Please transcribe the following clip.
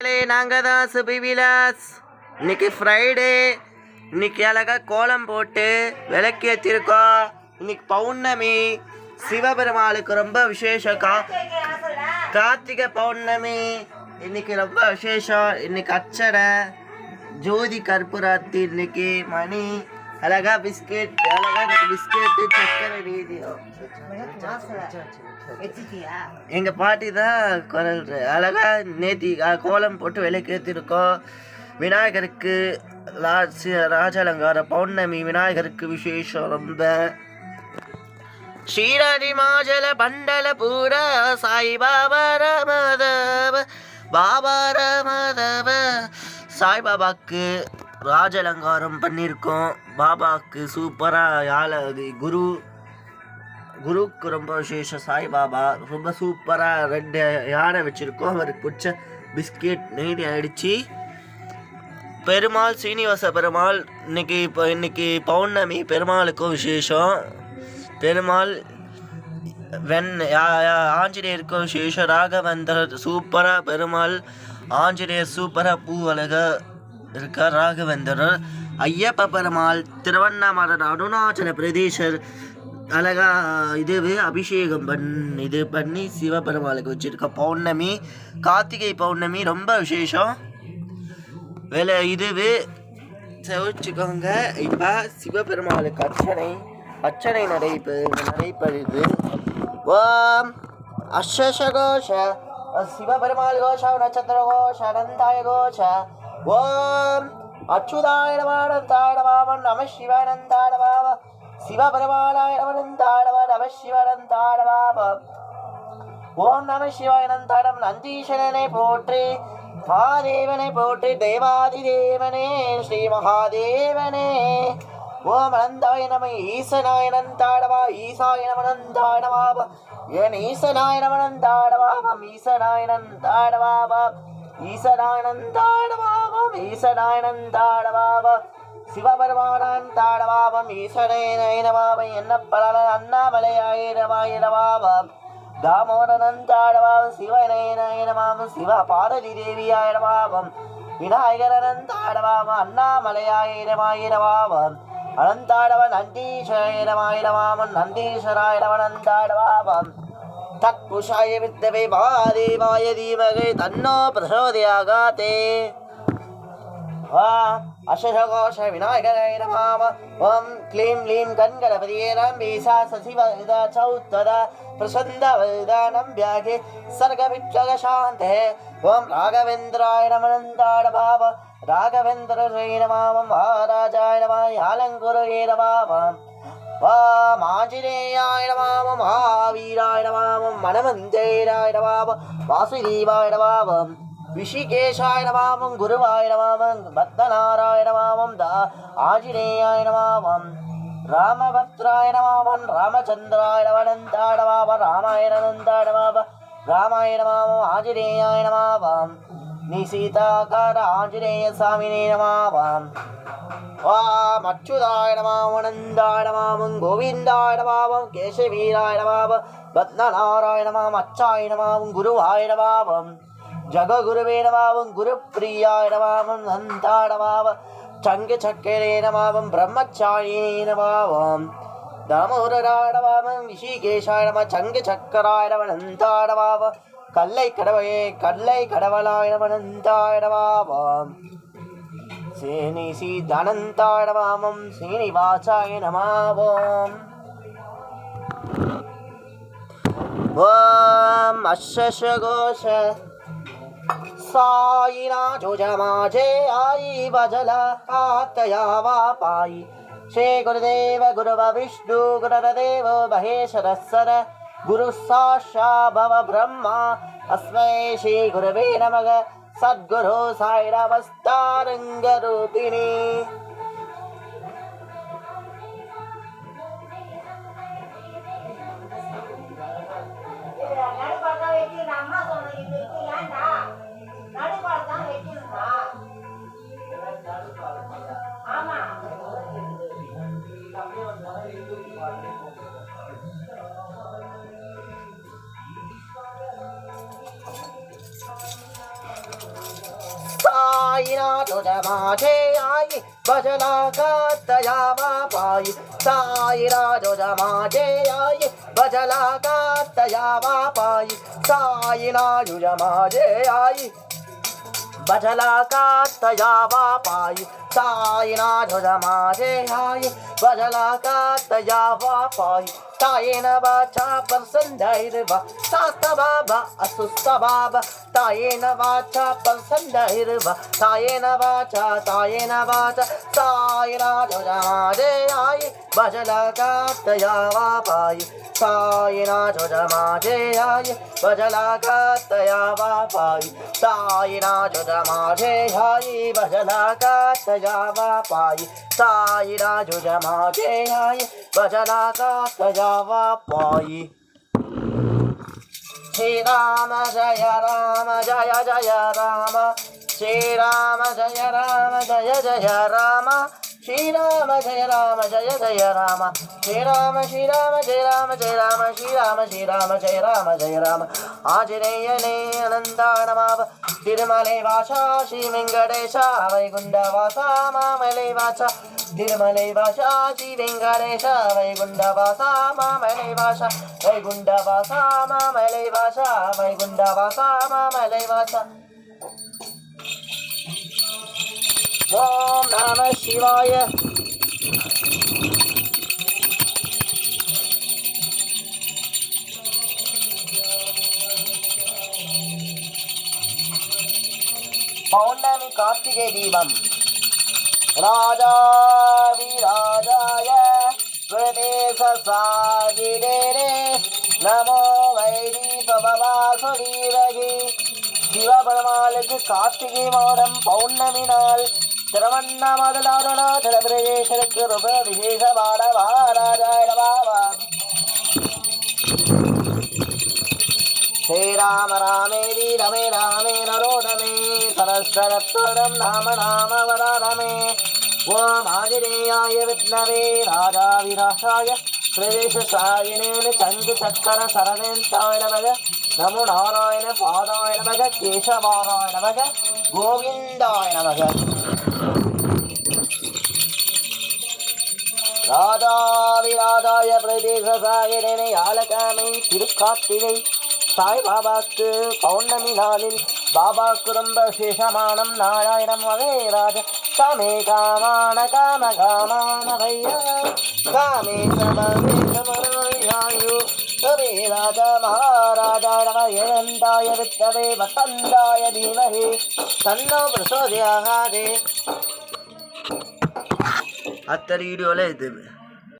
நாங்கள் தான் சுபி விலாஸ். இன்னைக்கு ஃப்ரைடே. இன்னைக்கு அழகாக கோலம் போட்டு விளக்கேற்றிருக்கோம். இன்னைக்கு பௌர்ணமி. சிவபெருமாளுக்கு ரொம்ப விசேஷம். கார்த்திகை பௌர்ணமி இன்னைக்கு ரொம்ப விசேஷம். இன்னைக்கு அச்சடை ஜோதி கற்பூராத்தி. இன்னைக்கு மணி அழகா பிஸ்கெட். அழகா பிஸ்கெட்டு சக்கரை ரீதியம். எங்க பாட்டி தான் குரல் அழகா நேத்தி கோலம் போட்டு விளக்கேற்றிருக்கோம். விநாயகருக்கு ராஜாலங்கார பௌர்ணமி. விநாயகருக்கு விசேஷம் ரொம்ப. ஸ்ரீராணி மாஜல பண்டல பூர சாய் பாபா ரமதவ பாபா ரமதவ. சாய்பாபாவுக்கு ராஜ அலங்காரம் பண்ணியிருக்கோம். பாபாவுக்கு சூப்பராக குருக்கு ரொம்ப விசேஷம். சாய்பாபா ரொம்ப சூப்பராக 2 யானை வச்சுருக்கோம். அவருக்கு பிடிச்ச பிஸ்கெட் நெய்டி ஆயிடுச்சு. பெருமாள் சீனிவாச பெருமாள் இன்னைக்கு பௌர்ணமி. பெருமாளுக்கும் விசேஷம். பெருமாள் ஆஞ்சநேயருக்கும் விசேஷம். ராகவேந்தர் சூப்பராக. பெருமாள் ஆஞ்சநேயர் சூப்பராக பூ அழகா இருக்கார். ராகவேந்தர். ஐயப்ப பெருமாள் திருவண்ணாமலை அருணாச்சல பிரதேசர் அழகா அபிஷேகம் பண்ணி சிவபெருமாளுக்கு வச்சிருக்க பௌர்ணமி. கார்த்திகை பௌர்ணமி ரொம்ப விசேஷம். செவிச்சுக்கோங்க. இப்போ சிவபெருமாளுக்கு அர்ச்சனை நடைபெறுது. ஓம் அஸ்வசகோஷ சிவபெருமாள் கோஷ நட்சத்திர கோஷ அனந்தாய கோஷ. ஓம் அச்சுதாய நம நம சிவானந்தாய நம சிவபெருமானாய நம நம சிவானந்தாய நம. ஓம் நம சிவானந்தாடம். நந்தீசனனை போற்றி மகாதேவனை போற்றி தேவாதி தேவனே ஸ்ரீ மகாதேவனே. ஓம் அனந்தாய நம ஈசனாய நந்தாடவா ஈசாய நமனந்தாய நமாவ என் ஈசனாய நமனந்தாடவாம் ஈசனாய நந்தாடவாம் ஈசனாய நந்தாடவாம் ஈசனாய நந்தாடவாம் சிவபெருமானந்தாடவாம் ஈசனே நயனவாம் என்னப்பல அண்ணாமலையாயிரமாயிரவாம் தாமோதரனந்தாடவாம் சிவனே நயனவாம் சிவ பார்வதி தேவியாயிரவாம் விநாயகரனந்தாடவாம் அண்ணாமலையாயிரமாயிரவாம் அனந்தாடவ நந்தீஸ்வரமாயிரவாம் நந்தீஸ்வராயிரவனந்தாடவாம் தத்புஷாய வித்மஹே மகாதேவாய தீமஹி தன்னோ பிரச்சோதயாத். அஷ்டகோஷ விநாயகராய நமः. ஓம் க்ளீம் க்ளீம் கண்கணபதியே நம்பீசா சசிவ சௌத்தத பிரசந்தவதானம் வியாகே சர்கவிச்சக சாந்தே. ஓம் ராகவேந்திராய நமனந்தாடவாம் ராகவேந்திரே நமः மகாராஜாய நமः ஆலங்குருவே நமः. ஓம் ஆஞ்சநேயாய நமः மகாவீராய நமः மனமஞ்சேராய நமः வாசுதேவாய நமः விஷிகேஷாய நமः குருவாய நமः பத்மநாராய நமः ஆஞ்சநேயாய நமः ராமபத்ராய நமः ராமச்சந்திராய நமः ராமாய நமः ராமாய நமः ஆஞ்சநேயாய நமः நிசீதாகார ஆஞ்சநேய சாமினே நமः. ஓம் அச்சுதாய நமः அனந்தாய நமः கோவிந்தாய நமः கேசவீராய நமः பத்மநாராய நமः அச்சாய நமः குருவாய நமः ஜககுருவே நமः குருப்பிரியாய நமः நந்தாய நமः சங்க சக்கரே நமः பிரம்மச்சாரியே நமः தாமோதராய நமः விஷிகேஷாய நமः சங்க சக்கராய நமः நந்தாய நமः கல்லை கடவளாய நமः நந்தாய நமः சேனிசீதனந்தாய நமः ஸ்ரீனிவாசாய நமः. ஓம் அஸ்வசகோஷ சாயினா ஜோஜமாஜே ஆயி பஜல ஆத்தயாவா பாயி. ஸ்ரீ குருதேவ குருவ விஷ்ணு குருதேவ மகேஸ்வரஸ்வர குரு சாஷா பவ பிரம்மா அஸ்மை ஸ்ரீ குருவே நமக சத்குரு சாயிரவஸ்தாரங்க ரூபிணி. साईनाथ तुझ्या माझे आई भजला गातया बापाई साईनाथ तुझ्या माझे आई भजला गातया बापाई साईनाथ तुझ्या माझे आई भजला गातया बापाई साईनाथ तुझ्या माझे आई भजला गातया बापाई तायेन वाचा प्रसन्नैर्वा सात बाबा असुस्त बाबा तायेन वाचा प्रसन्नैर्वा तायेन वाचा साईनाथ तुझ्या माझे आई भजला गातया बापाई साईनाथ तुझ्या माझे आई भजला गातया बापाई साईनाथ तुझ्या माझे आई भजला गातया बापाई साईनाथ तुझ्या माझे आई भजला गातया बापाई श्री राम जय जय राम श्री राम जय जय राम श्री राम जय जय राम श्री राम जय राम जय राम श्री राम जय आंजनेयने अनंतानमाव तिरुमले वाचा श्री वेंकटेश वैकुंठवासा मामले वाचा तिरुमले वाचा श्री वेंकटेश वैकुंठवासा मामले वाचा वैकुंठवासा मामले वाचा वैकुंठवासा मामले वाचा ओम नमः शिवाय पौर्णमी कार्तिके दीपम राजा विराजाय प्रदेश साजिरे नमो वैदीपवासुरीवगे शिव परमालुக்கு கார்த்திகை மாதம் பௌர்ணமி நாள் திருவண்ணாமலைக்கு ரொம்ப விசேஷமான மகாராஜாய பாபா श्रीराम रामेरि रमे रामे नरोदमे सरस्वरत्वरं नाम नाम वरानमे ओम आंजनेयाय विद्महे राजा विनाशाय प्रदेशसायिने चंद्रचक्र सरनेन्द्राय नमः नमो नारायण पादाय नमः केशवाय नमः गोविन्दाय नमः राजा विराजाय प्रदेशसायिने यालकामे तिरुकार्तिकै साई बाबाக்கு பௌர்ணமி நாளில் பாபாக்கு ரொம்ப விசேஷமானம் நாராயணம் வகைராஜ காமே காமான காம காமான வையா காமே சமவே சமராயாயு கவே ராஜ மகாராஜாய நம ஏழந்தாய வித்தவே வசந்தாய தீமஹி தன்னோ பிரசோதயாகாதே. அத்த வீடியோவில் இது